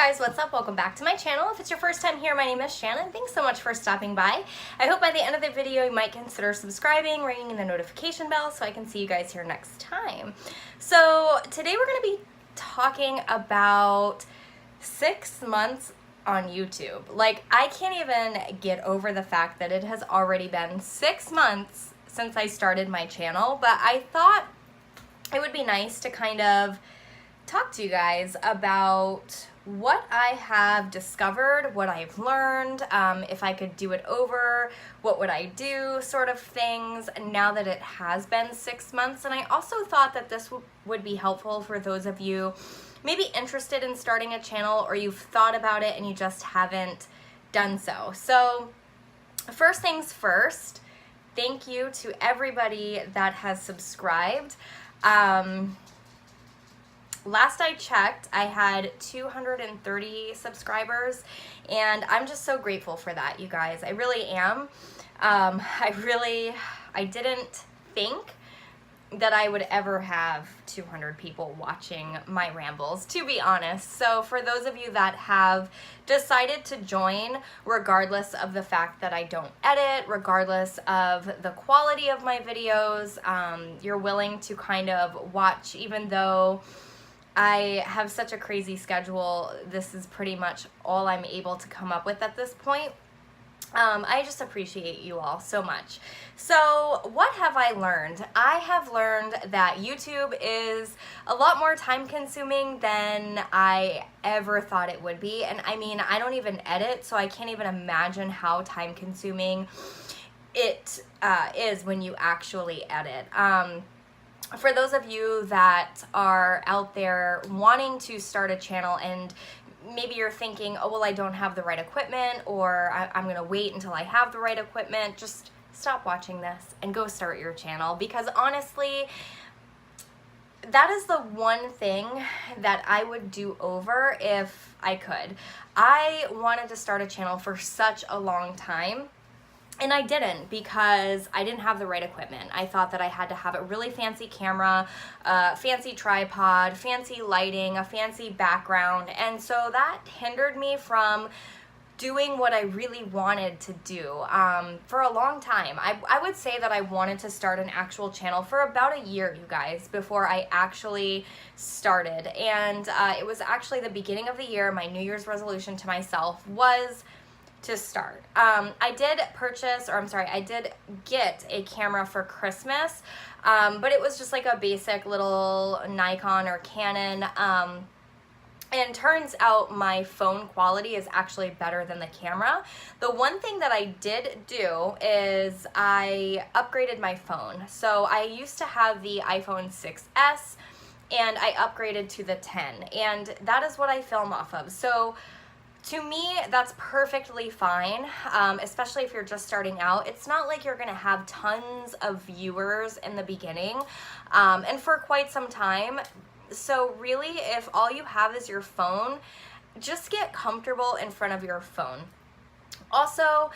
guys, what's up? Welcome back to my channel. If it's your first time here, my name is Shannon. Thanks so much for stopping by. I hope by the end of the video you might consider subscribing, ringing the notification bell so I can see you guys here next time. So today we're going to be talking about 6 months on YouTube. Like, I can't even get over the fact that it has already been 6 months since I started my channel, but I thought it would be nice to kind of talk to you guys about what I have discovered, what I've learned, if I could do it over, what would I do, sort of things, now that it has been 6 months. And I also thought that this would be helpful for those of you maybe interested in starting a channel, or you've thought about it and you just haven't done so. So first things first, thank you to everybody that has subscribed. Last I checked, I had 230 subscribers, and I'm just so grateful for that, you guys. I really am. I didn't think that I would ever have 200 people watching my rambles, to be honest. So for those of you that have decided to join, regardless of the fact that I don't edit, regardless of the quality of my videos, you're willing to kind of watch, even though I have such a crazy schedule, this is pretty much all I'm able to come up with at this point. I just appreciate you all so much. So what have I learned? I have learned that YouTube is a lot more time consuming than I ever thought it would be. And I mean, I don't even edit, so I can't even imagine how time consuming it is when you actually edit. For those of you that are out there wanting to start a channel and maybe you're thinking, oh, well, I don't have the right equipment, or I'm going to wait until I have the right equipment, just stop watching this and go start your channel. Because honestly, that is the one thing that I would do over if I could. I wanted to start a channel for such a long time, and I didn't, because I didn't have the right equipment. I thought that I had to have a really fancy camera, fancy tripod, fancy lighting, a fancy background, and so that hindered me from doing what I really wanted to do for a long time. I would say that I wanted to start an actual channel for about a year, you guys, before I actually started. And it was actually the beginning of the year. My New Year's resolution to myself was to start. I did get a camera for Christmas, but it was just like a basic little Nikon or Canon, and turns out my phone quality is actually better than the camera. The one thing that I did do is I upgraded my phone. So I used to have the iPhone 6S, and I upgraded to the 10, and that is what I film off of. So to me, that's perfectly fine, especially if you're just starting out. It's not like you're gonna have tons of viewers in the beginning, and for quite some time. So really, if all you have is your phone, just get comfortable in front of your phone. Also,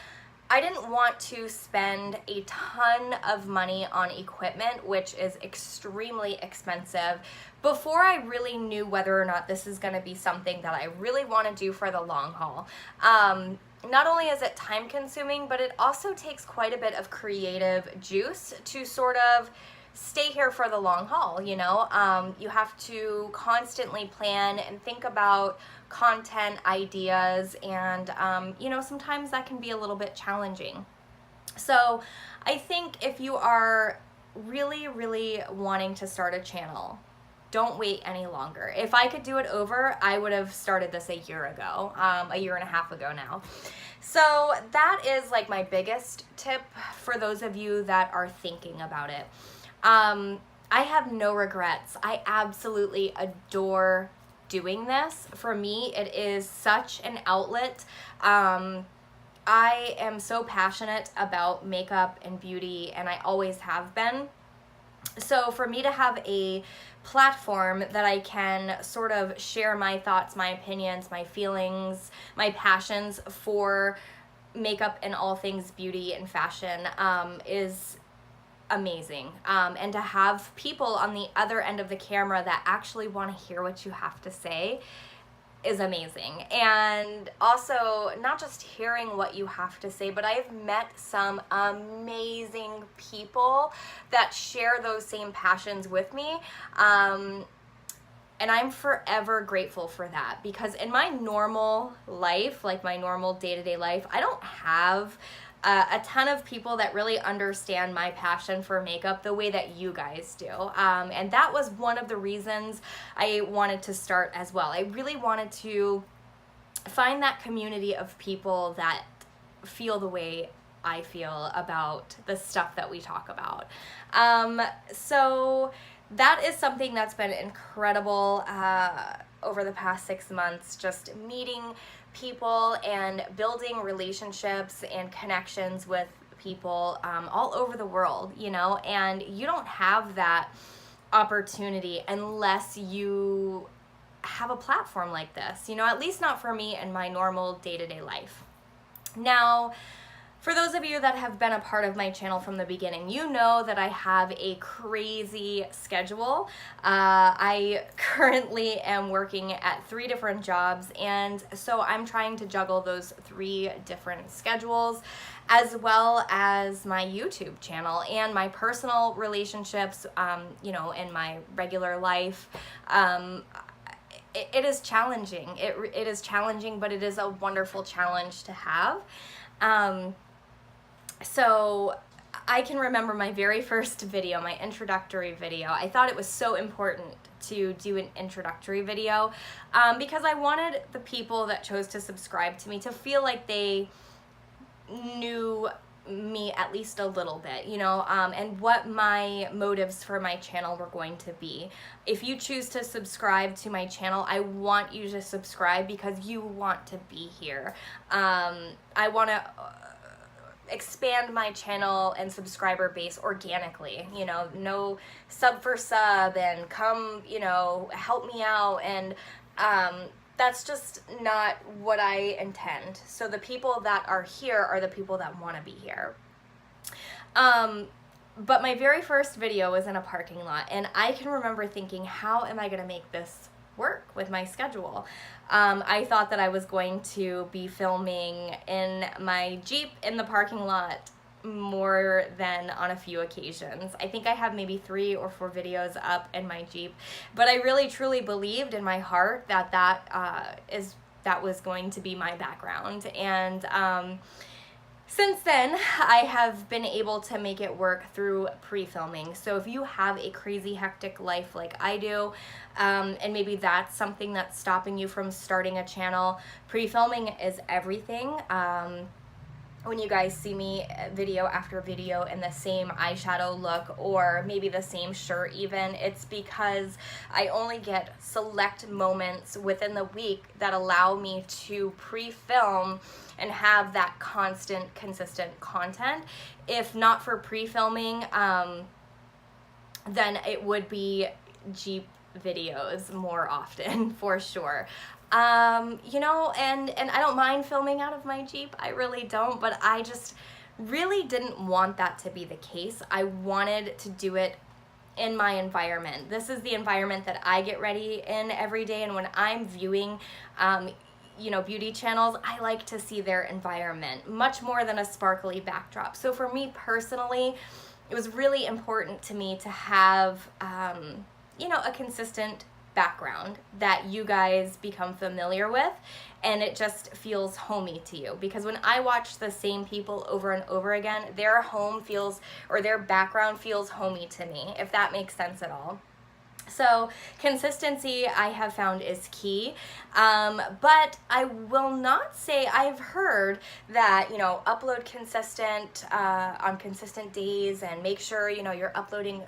I didn't want to spend a ton of money on equipment, which is extremely expensive, before I really knew whether or not this is going to be something that I really want to do for the long haul. Not only is it time consuming, but it also takes quite a bit of creative juice to sort of stay here for the long haul, you know? You have to constantly plan and think about content ideas, and you know, sometimes that can be a little bit challenging. So I think if you are really wanting to start a channel, don't wait any longer. If I could do it over, I would have started this a year ago, a year and a half ago now. So that is like my biggest tip for those of you that are thinking about it. I have no regrets. I absolutely adore doing this. For me, it is such an outlet. I am so passionate about makeup and beauty, and I always have been. So for me to have a platform that I can sort of share my thoughts, my opinions, my feelings, my passions for makeup and all things beauty and fashion is amazing. And to have people on the other end of the camera that actually want to hear what you have to say is amazing. And also, not just hearing what you have to say, but I've met some amazing people that share those same passions with me. And I'm forever grateful for that, because in my normal life, like my normal day-to-day life, I don't have a ton of people that really understand my passion for makeup the way that you guys do. And that was one of the reasons I wanted to start as well. I really wanted to find that community of people that feel the way I feel about the stuff that we talk about. So that is something that's been incredible over the past 6 months, just meeting people and building relationships and connections with people all over the world, you know, and you don't have that opportunity unless you have a platform like this, you know, at least not for me in my normal day-to-day life. Now, for those of you that have been a part of my channel from the beginning, you know that I have a crazy schedule. I currently am working at 3 different jobs, and so I'm trying to juggle those 3 different schedules, as well as my YouTube channel and my personal relationships, you know, in my regular life. It is challenging. It is challenging, but it is a wonderful challenge to have. So I can remember my very first video, my introductory video. I thought it was so important to do an introductory video because I wanted the people that chose to subscribe to me to feel like they knew me at least a little bit, you know, and what my motives for my channel were going to be. If you choose to subscribe to my channel, I want you to subscribe because you want to be here. I want to expand my channel and subscriber base organically, you know, no sub for sub and come, you know, help me out, and that's just not what I intend. So the people that are here are the people that want to be here. But my very first video was in a parking lot, and I can remember thinking, how am I going to make this work with my schedule? I thought that I was going to be filming in my Jeep in the parking lot more than on a few occasions. I think I have maybe 3 or 4 videos up in my Jeep, but I really truly believed in my heart that that was going to be my background. And since then, I have been able to make it work through pre-filming. So if you have a crazy hectic life like I do, and maybe that's something that's stopping you from starting a channel, pre-filming is everything. When you guys see me video after video in the same eyeshadow look, or maybe the same shirt even, it's because I only get select moments within the week that allow me to pre-film and have that constant, consistent content. If not for pre-filming, then it would be Jeep videos more often, for sure. You know, and I don't mind filming out of my Jeep, I really don't, but I just really didn't want that to be the case. I wanted to do it in my environment. This is the environment that I get ready in every day, and when I'm viewing, you know, beauty channels, I like to see their environment much more than a sparkly backdrop. So for me personally, it was really important to me to have, you know, a consistent background that you guys become familiar with, and it just feels homey to you. Because when I watch the same people over and over again, their home feels, or their background feels homey to me, if that makes sense at all. So consistency, I have found, is key, but I will not say, I've heard that, you know, upload consistent on consistent days, and make sure, you know, you're uploading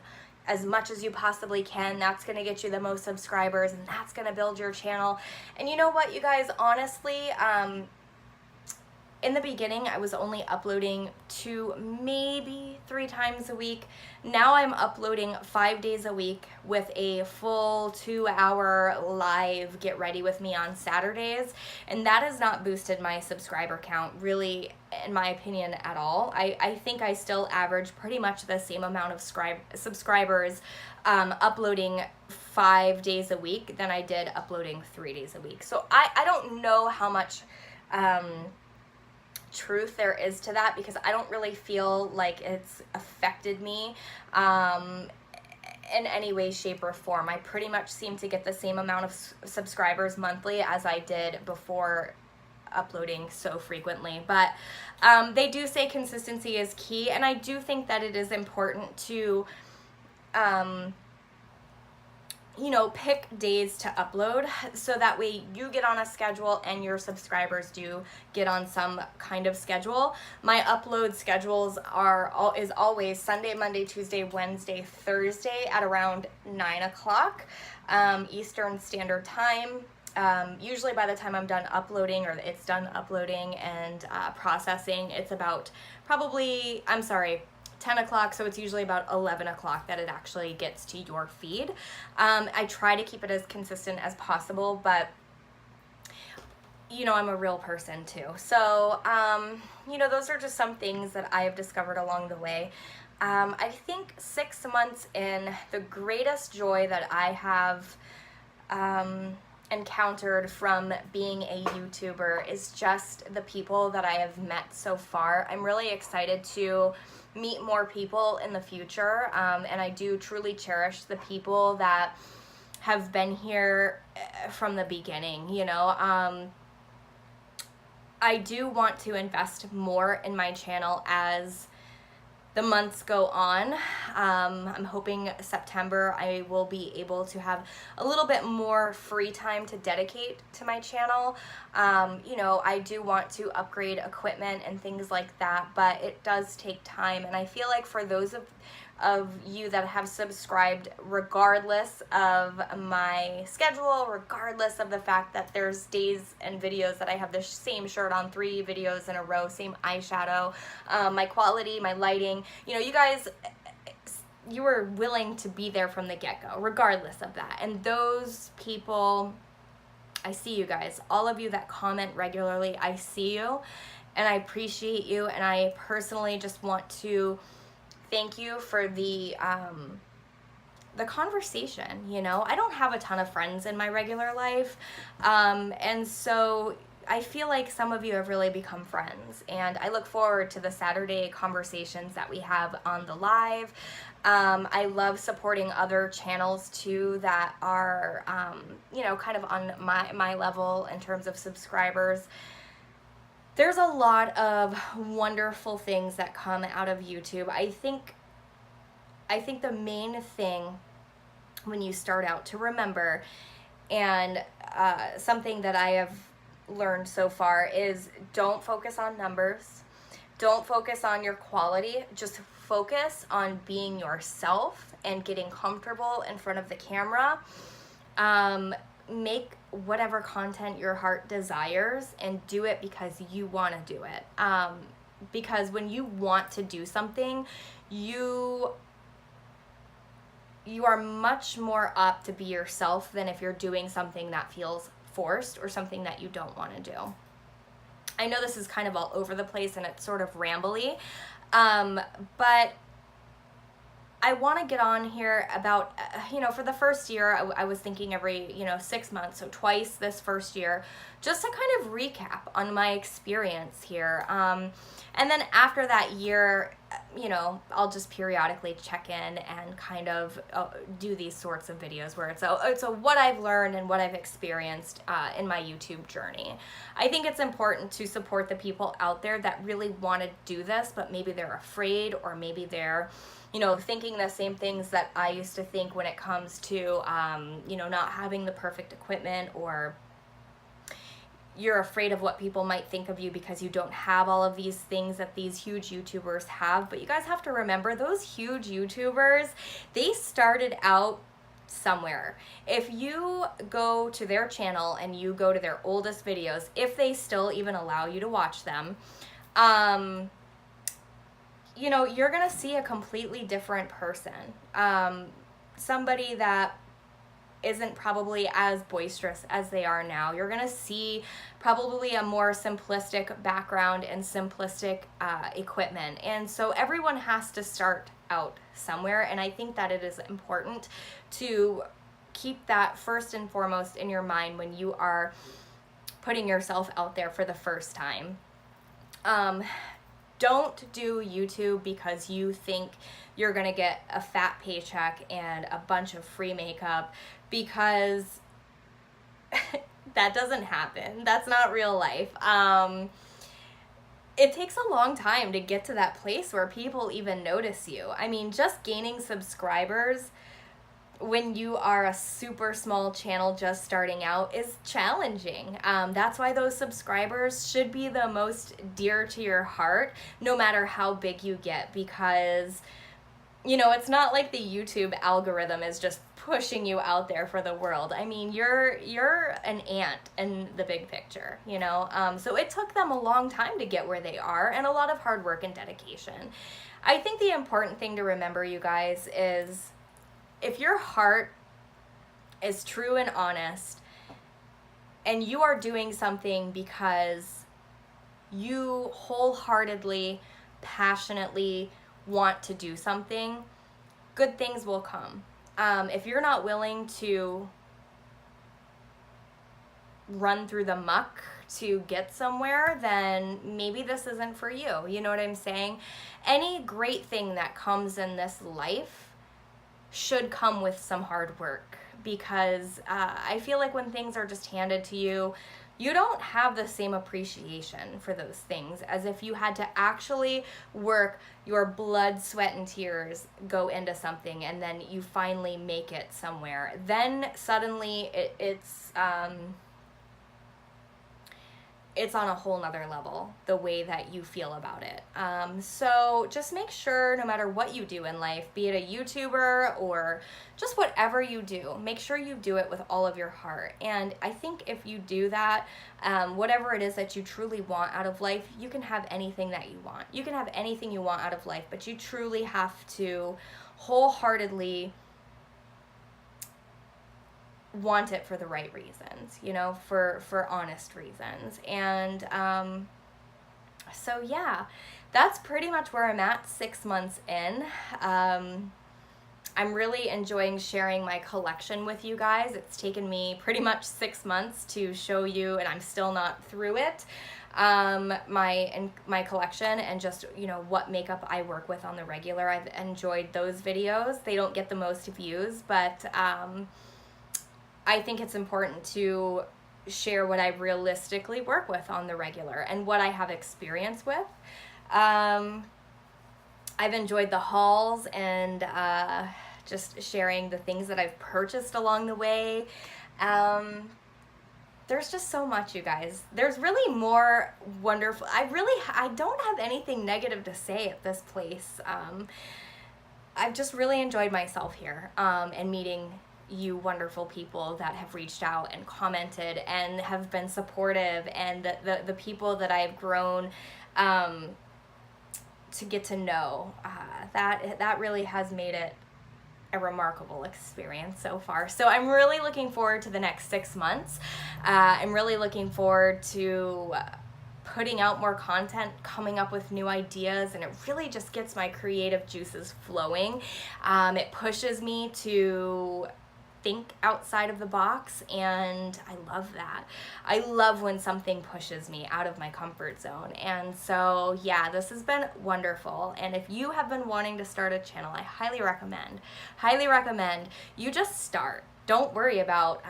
as much as you possibly can. That's going to get you the most subscribers, and that's going to build your channel. And you know what, you guys, honestly, in the beginning, I was only uploading 2, maybe 3 times a week. Now I'm uploading 5 days a week with a full 2-hour live get ready with me on Saturdays. And that has not boosted my subscriber count really, in my opinion, at all. I think I still average pretty much the same amount of subscribers uploading 5 days a week than I did uploading 3 days a week. So I don't know how much truth there is to that, because I don't really feel like it's affected me in any way, shape, or form. I pretty much seem to get the same amount of subscribers monthly as I did before uploading so frequently. But they do say consistency is key, and I do think that it is important to you know, pick days to upload, so that way you get on a schedule and your subscribers do get on some kind of schedule. My upload schedules is always Sunday, Monday, Tuesday, Wednesday, Thursday at around 9 o'clock Eastern Standard Time. Usually by the time I'm done uploading, or it's done uploading and processing, it's about 10 o'clock, so it's usually about 11 o'clock that it actually gets to your feed. I try to keep it as consistent as possible, but you know, I'm a real person too. So, you know, those are just some things that I have discovered along the way. I think 6 months in, the greatest joy that I have encountered from being a YouTuber is just the people that I have met so far. I'm really excited to meet more people in the future, and I do truly cherish the people that have been here from the beginning, you know. I do want to invest more in my channel as the months go on. I'm hoping September I will be able to have a little bit more free time to dedicate to my channel. You know, I do want to upgrade equipment and things like that, but it does take time. And I feel like for those of you that have subscribed, regardless of my schedule, regardless of the fact that there's days and videos that I have the same shirt on 3 videos in a row, same eyeshadow, my quality, my lighting, you know, you guys, you were willing to be there from the get-go, regardless of that. And those people, I see you guys, all of you that comment regularly, I see you and I appreciate you, and I personally just want to thank you for the conversation. You know, I don't have a ton of friends in my regular life, and so I feel like some of you have really become friends, and I look forward to the Saturday conversations that we have on the live. I love supporting other channels too that are, you know, kind of on my level in terms of subscribers. There's a lot of wonderful things that come out of YouTube. I think the main thing when you start out to remember, and something that I have learned so far, is don't focus on numbers. Don't focus on your quality. Just focus on being yourself and getting comfortable in front of the camera. Make whatever content your heart desires and do it because you want to do it. Because when you want to do something, you are much more apt to be yourself than if you're doing something that feels forced or something that you don't want to do. I know this is kind of all over the place and it's sort of rambly, but I want to get on here about, you know, for the first year, I was thinking every, 6 months, so twice this first year, just to kind of recap on my experience here. And then after that year, I'll just periodically check in and kind of do these sorts of videos where it's a what I've learned and what I've experienced in my YouTube journey. I think it's important to support the people out there that really want to do this, but maybe they're afraid, or maybe they're thinking the same things that I used to think when it comes to, not having the perfect equipment, or you're afraid of what people might think of you because you don't have all of these things that these huge YouTubers have. But you guys have to remember, those huge YouTubers, they started out somewhere. If you go to their channel and you go to their oldest videos, if they still even allow you to watch them, you know, you're gonna see a completely different person. Somebody that isn't probably as boisterous as they are now. You're gonna see probably a more simplistic background and simplistic equipment. And so everyone has to start out somewhere, and I think that it is important to keep that first and foremost in your mind when you are putting yourself out there for the first time. Don't do YouTube because you think you're gonna get a fat paycheck and a bunch of free makeup, because that doesn't happen. That's not real life. It takes a long time to get to that place where people even notice you. I mean, just gaining subscribers when you are a super small channel just starting out is challenging. That's why those subscribers should be the most dear to your heart, no matter how big you get, because, you know, it's not like the YouTube algorithm is just pushing you out there for the world. I mean, you're an ant in the big picture, you know? So it took them a long time to get where they are, and a lot of hard work and dedication. I think the important thing to remember, you guys, is if your heart is true and honest, and you are doing something because you wholeheartedly, passionately want to do something, good things will come. If you're not willing to run through the muck to get somewhere, then maybe this isn't for you. You know what I'm saying? Any great thing that comes in this life should come with some hard work, because I feel like when things are just handed to you, you don't have the same appreciation for those things as if you had to actually work your blood, sweat, and tears go into something, and then you finally make it somewhere. Then suddenly it's on a whole nother level, the way that you feel about it. So just make sure, no matter what you do in life, be it a YouTuber or just whatever you do, make sure you do it with all of your heart. And I think if you do that, whatever it is that you truly want out of life, you can have anything that you want. You can have anything you want out of life, but you truly have to wholeheartedly want it for the right reasons, you know, for honest reasons. And so yeah, that's pretty much where I'm at 6 months in. I'm really enjoying sharing my collection with you guys. It's taken me pretty much 6 months to show you, and I'm still not through it, my collection, and just, you know, what makeup I work with on the regular. I've enjoyed those videos. They don't get the most views, but I think it's important to share what I realistically work with on the regular and what I have experience with. I've enjoyed the hauls and just sharing the things that I've purchased along the way. There's just so much, you guys. There's really more wonderful. I don't have anything negative to say at this place. I've just really enjoyed myself here, and meeting you wonderful people that have reached out and commented and have been supportive, and the people that I've grown to get to know. That really has made it a remarkable experience so far. So I'm really looking forward to the next 6 months. I'm really looking forward to putting out more content, coming up with new ideas, and it really just gets my creative juices flowing. It pushes me to think outside of the box, and I love that. I love when something pushes me out of my comfort zone. And so yeah, this has been wonderful. And if you have been wanting to start a channel, I highly recommend you just start. Don't worry about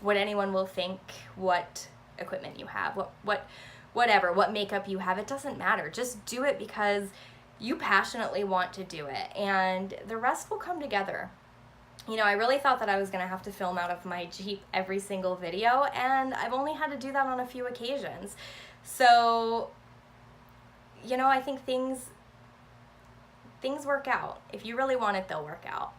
what anyone will think, what equipment you have, what makeup you have. It doesn't matter. Just do it because you passionately want to do it, and the rest will come together. You know, I really thought that I was going to have to film out of my Jeep every single video, and I've only had to do that on a few occasions. So, you know, I think things work out. If you really want it, they'll work out.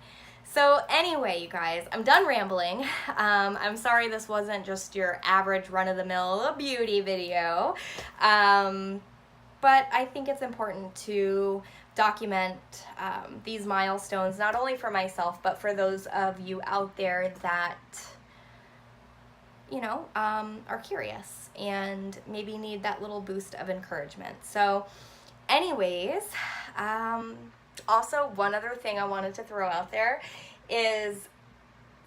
So anyway, you guys, I'm done rambling. I'm sorry this wasn't just your average run-of-the-mill beauty video. But I think it's important to document these milestones, not only for myself, but for those of you out there that, you know, are curious and maybe need that little boost of encouragement. So anyways, also one other thing I wanted to throw out there is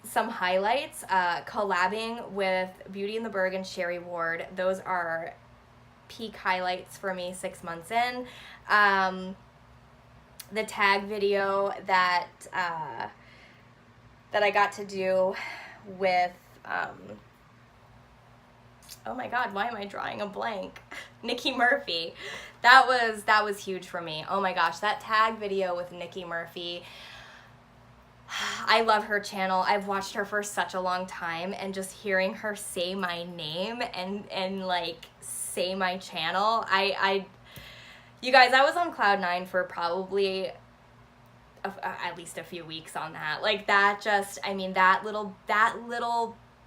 some highlights, collabing with Beauty in the Burgh and Sherri Ward. Those are peak highlights for me 6 months in. The tag video that I got to do with oh my god, why am I drawing a blank? Nikki Murphy. That was huge for me. Oh my gosh, that tag video with Nikki Murphy. I love her channel. I've watched her for such a long time, and just hearing her say my name and like say my channel, you guys, I was on cloud 9 for probably at least a few weeks on that. Like that just, I mean, that little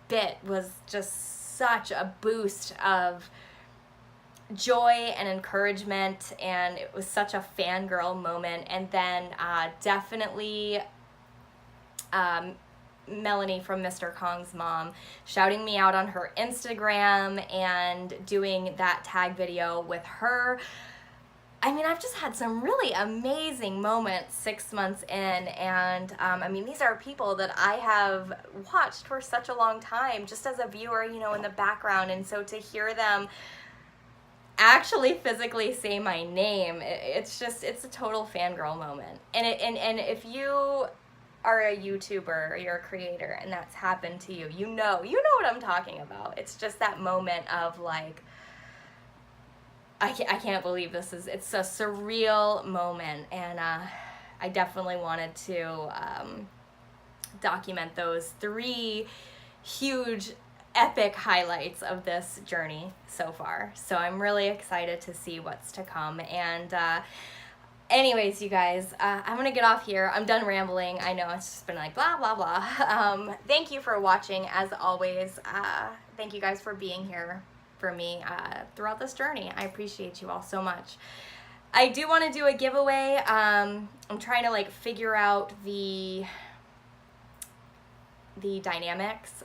bit was just such a boost of joy and encouragement, and it was such a fangirl moment. And then definitely Melanie from Mr. Kong's mom shouting me out on her Instagram and doing that tag video with her. I mean, I've just had some really amazing moments 6 months in, and I mean, these are people that I have watched for such a long time, just as a viewer, you know, in the background. And so to hear them actually physically say my name, it's a total fangirl moment. And if you are a YouTuber or you're a creator and that's happened to you, you know what I'm talking about. It's just that moment of like, I can't believe this is, it's a surreal moment. And I definitely wanted to document those 3 huge epic highlights of this journey so far. So I'm really excited to see what's to come. And anyways, you guys, I'm gonna get off here. I'm done rambling. I know it's just been like blah blah blah. Thank you for watching, as always. Thank you guys for being here for me throughout this journey. I appreciate you all so much. I do want to do a giveaway. I'm trying to like figure out the dynamics,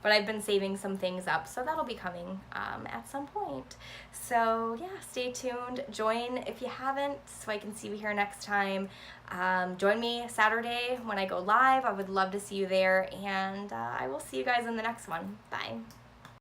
but I've been saving some things up, so that'll be coming at some point. So yeah, stay tuned. Join if you haven't, so I can see you here next time. Join me Saturday when I go live. I would love to see you there, and I will see you guys in the next one. Bye.